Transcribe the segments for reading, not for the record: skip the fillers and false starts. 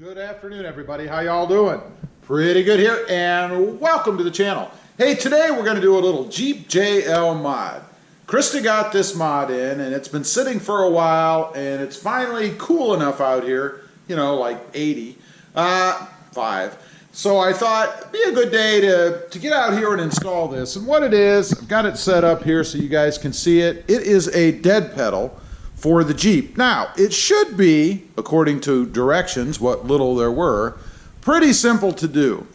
Good afternoon, everybody. How y'all doing? Pretty good here, and welcome to the channel. Hey, today we're going to do a little Jeep JL mod. Krista got this mod in, and it's been sitting for a while, and it's finally cool enough out here, you know, like 85. So I thought it'd be a good day to get out here and install this. And what it is, I've got it set up here so you guys can see it. It is a dead pedal for the Jeep. Now, it should be, according to directions, what little there were, pretty simple to do.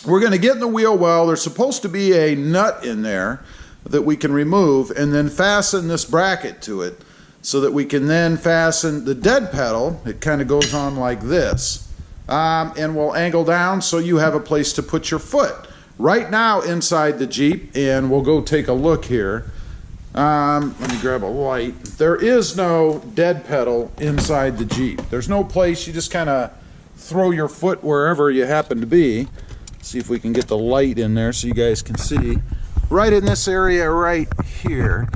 We're going to get in the wheel well. There's supposed to be a nut in there that we can remove and then fasten this bracket to it so that we can then fasten the dead pedal. It kind of goes on like this. And we'll angle down so you have a place to put your foot. Right now inside the Jeep, and we'll go take a look here. Let me grab a light. There is no dead pedal inside the Jeep. There's no place. You just kind of throw your foot wherever you happen to be. See if we can get the light in there so you guys can see. Right in this area right here,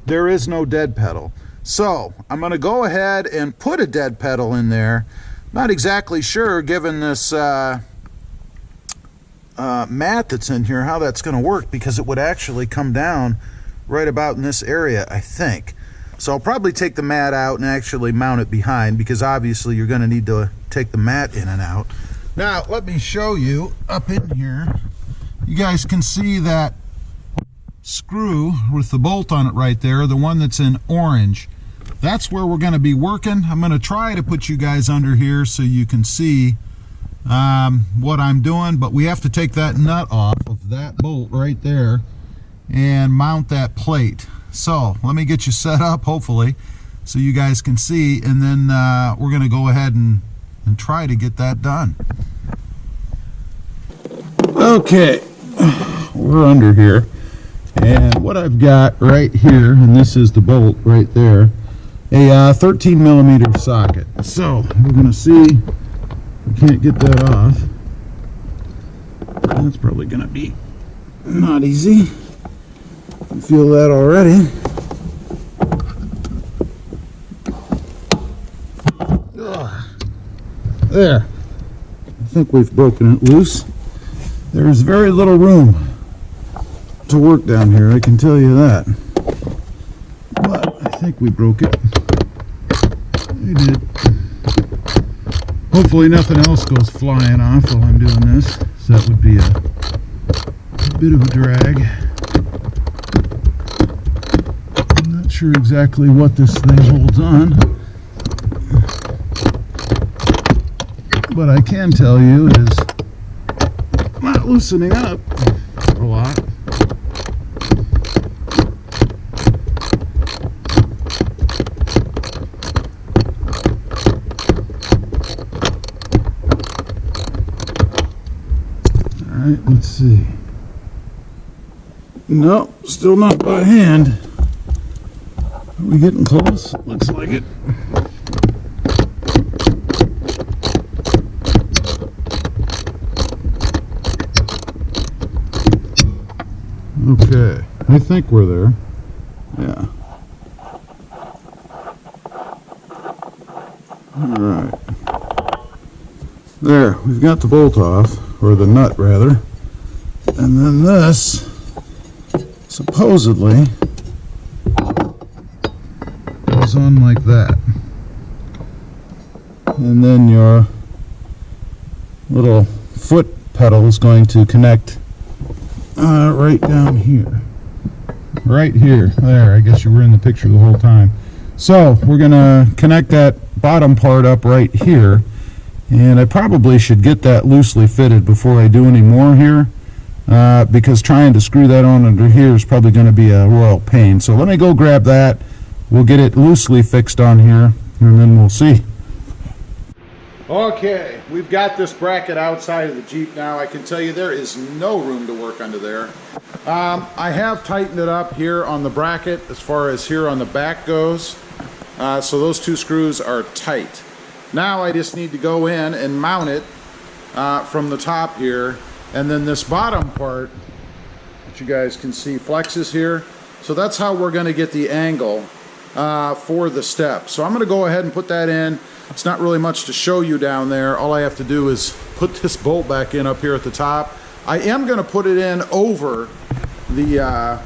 there is no dead pedal. So I'm going to go ahead and put a dead pedal in there. Not exactly sure, given this mat that's in here, how that's going to work, because it would actually come down right about in this area, I think. So I'll probably take the mat out and actually mount it behind, because obviously you're going to need to take the mat in and out. Now let me show you up in here. You guys can see that screw with the bolt on it right there, the one that's in orange. That's where we're going to be working. I'm going to try to put you guys under here so you can see what I'm doing, but we have to take that nut off of that bolt right there and mount that plate. So let me get you set up, hopefully, so you guys can see, and then we're going to go ahead and try to get that done. Okay, we're under here, and what I've got right here, and this is the bolt right there, a 13 millimeter socket. So we're going to see, we can't get that off. That's probably going to be not easy. I feel that already. Ugh. There. I think we've broken it loose. There's very little room to work down here, I can tell you that. But I think we broke it. We did. Hopefully nothing else goes flying off while I'm doing this. So that would be a bit of a drag. Sure exactly what this thing holds on, but I can tell you is not loosening up a lot. All right, let's see. No, still not by hand. Are we getting close? Looks like it. Okay, I think we're there. Yeah. Alright. There, we've got the bolt off, or the nut rather. And then this, supposedly, on like that, and then your little foot pedal is going to connect right down here, right here. There, I guess you were in the picture the whole time. So we're gonna connect that bottom part up right here, and I probably should get that loosely fitted before I do any more here, because trying to screw that on under here is probably going to be a royal pain. So let me go grab that. We'll get it loosely fixed on here, and then we'll see. Okay, we've got this bracket outside of the Jeep now. I can tell you there is no room to work under there. I have tightened it up here on the bracket as far as here on the back goes. So those two screws are tight. Now I just need to go in and mount it from the top here. And then this bottom part, that you guys can see, flexes here. So that's how we're going to get the angle for the step. So I'm going to go ahead and put that in. it's not really much to show you down there. All I have to do is put this bolt back in up here at the top. I am going to put it in over the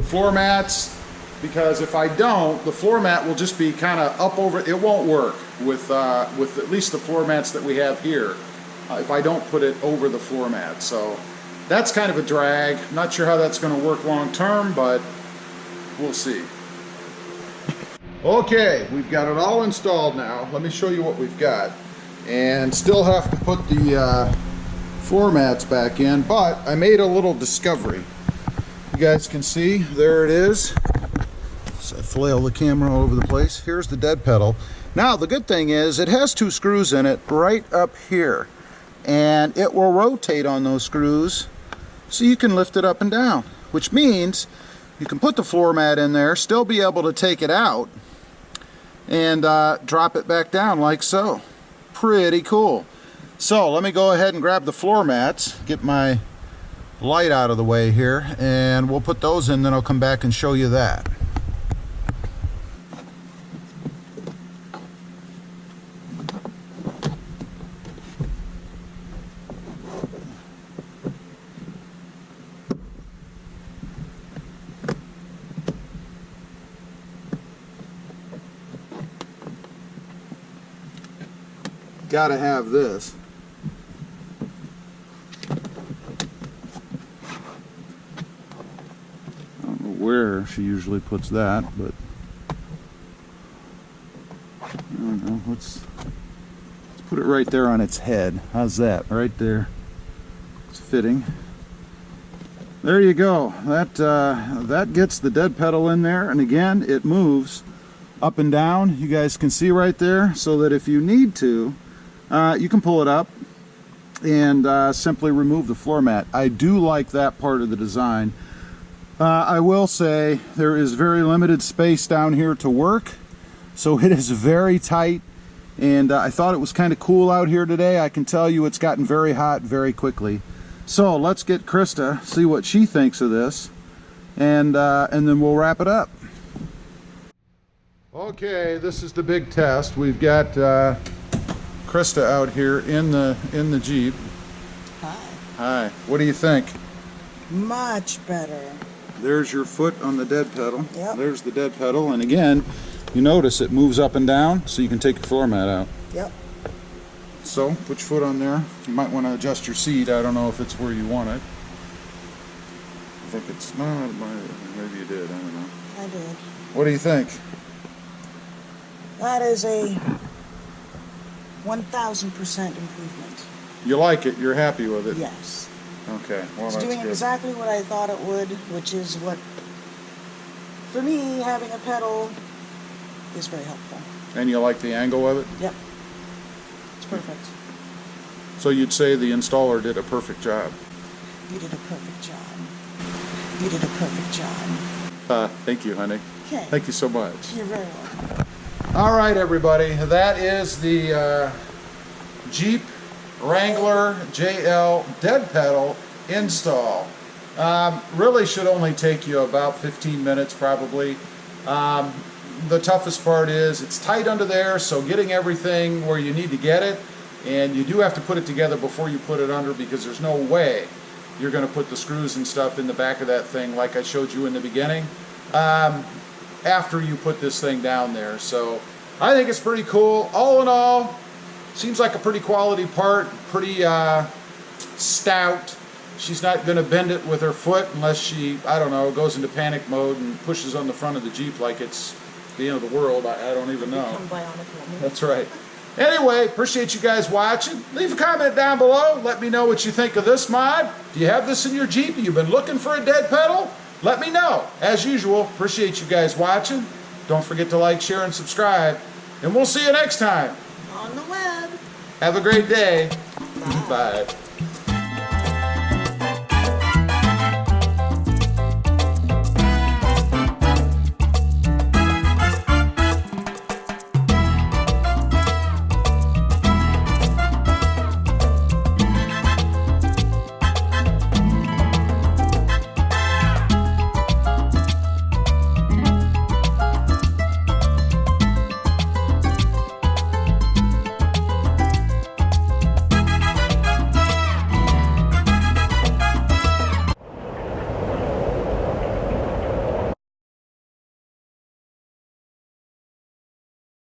floor mats, because if I don't, the floor mat will just be kind of up over. It won't work with at least the floor mats that we have here if I don't put it over the floor mat. So that's kind of a drag. I'm not sure how that's going to work long term, but we'll see. Okay, we've got it all installed now. Let me show you what we've got. And still have to put the floor mats back in, but I made a little discovery. You guys can see, there it is. So I flail the camera all over the place. Here's the dead pedal. Now the good thing is it has 2 screws in it right up here, and it will rotate on those screws so you can lift it up and down, which means you can put the floor mat in there, still be able to take it out and drop it back down like so. Pretty cool. So let me go ahead and grab the floor mats, get my light out of the way here, and we'll put those in, then I'll come back and show you that. Gotta have this. I don't know where she usually puts that, but I don't know. Let's put it right there on its head. How's that? Right there. It's fitting. There you go. That gets the dead pedal in there, and again, it moves up and down. You guys can see right there, so that if you need to, you can pull it up and simply remove the floor mat. I do like that part of the design. I will say there is very limited space down here to work, so it is very tight, and I thought it was kind of cool out here today. I can tell you it's gotten very hot very quickly. So let's get Krista, see what she thinks of this, and then we'll wrap it up. Okay, this is the big test. We've got Krista out here in the Jeep. Hi. Hi. What do you think? Much better. There's your foot on the dead pedal. Yep. There's the dead pedal, and again, you notice it moves up and down, so you can take your floor mat out. Yep. So put your foot on there. You might want to adjust your seat. I don't know if it's where you want it. I think it's no. Maybe you did. I don't know. I did. What do you think? That is a 1,000% improvement. You like it? You're happy with it? Yes. Okay. Well, It's that's doing good. exactly what I thought it would, which is what, for me, having a pedal is very helpful. And you like the angle of it? Yep. It's perfect. So you'd say the installer did a perfect job? You did a perfect job. You did a perfect job. Thank you, honey. Okay. Thank you so much. You're very welcome. All right, everybody. That is the Jeep Wrangler JL dead pedal install. Really should only take you about 15 minutes probably. The toughest part is it's tight under there, so getting everything where you need to get it, and you do have to put it together before you put it under, because there's no way you're going to put the screws and stuff in the back of that thing like I showed you in the beginning after you put this thing down there. So I think it's pretty cool. All in all, seems like a pretty quality part, pretty stout. She's not going to bend it with her foot unless she, I don't know, goes into panic mode and pushes on the front of the Jeep like it's the end of the world. I don't even know. Become bionic. That's right. Anyway, appreciate you guys watching. Leave a comment down below. Let me know what you think of this mod. Do you have this in your Jeep? You've been looking for a dead pedal? Let me know. As usual, appreciate you guys watching. Don't forget to like, share, and subscribe. And we'll see you next time. On the web. Have a great day. Bye. Bye.